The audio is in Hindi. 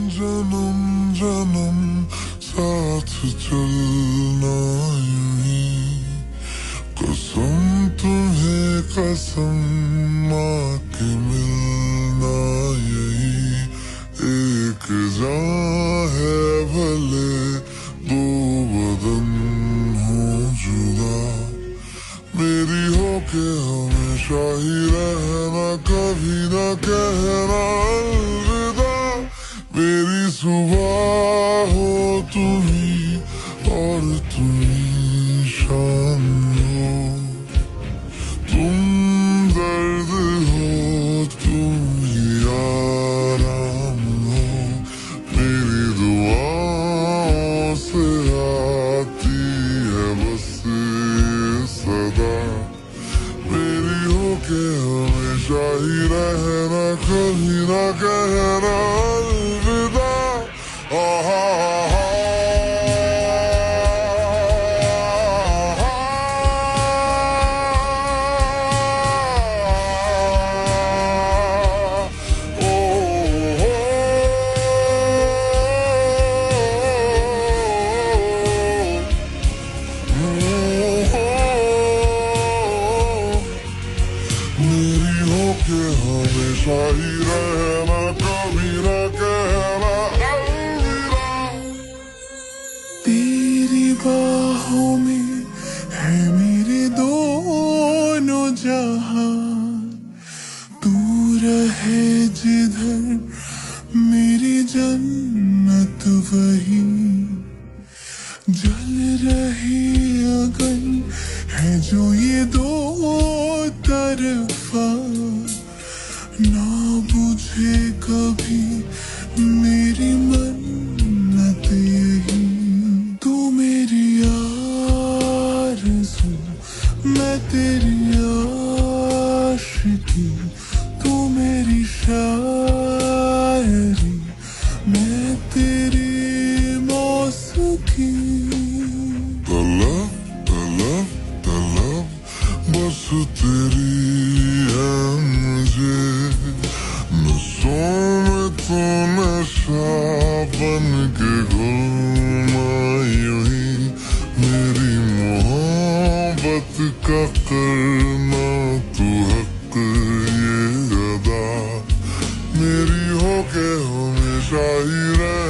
जन्म जन्म साथ चलना यूं ही, कसम तुम्हें कसम माँ के मिलना यही। एक जान है भले दो बदन हो जुदा, मेरी होके हमेशा ही रहना, कभी ना कहना अलविदा। मेरी सुबह हो तुम ही और तुम ही शाम हो, तुम दर्द हो तुम ही आराम हो। मेरी दुआओं से आती है बस ये सदा, मेरी होके हमेशा ही रहना, कभी ना कहना अलविदा। मेरी होके हमेशा ही रहना, कभी ना कहना अलविदा। तेरी बाहों में है मेरे दोनों जहां, तू रहे जिधर मेरी जन्नत वही। जल रही अगन है जो ये दो तरफा, ना बुझे कभी मेरी मन्नत यही। तू मेरी आरज़ू मैं तेरी आशिकी, तू मेरी शायरी मैं तेरी मौसीकी। तलब तलब तलब बस तेरी है मुझे, नशों में तो नशा बन के घूमा यूं ही। मेरी मोहब्बत का करना तू हक ये अदा, मेरी होके हमेशा ही रह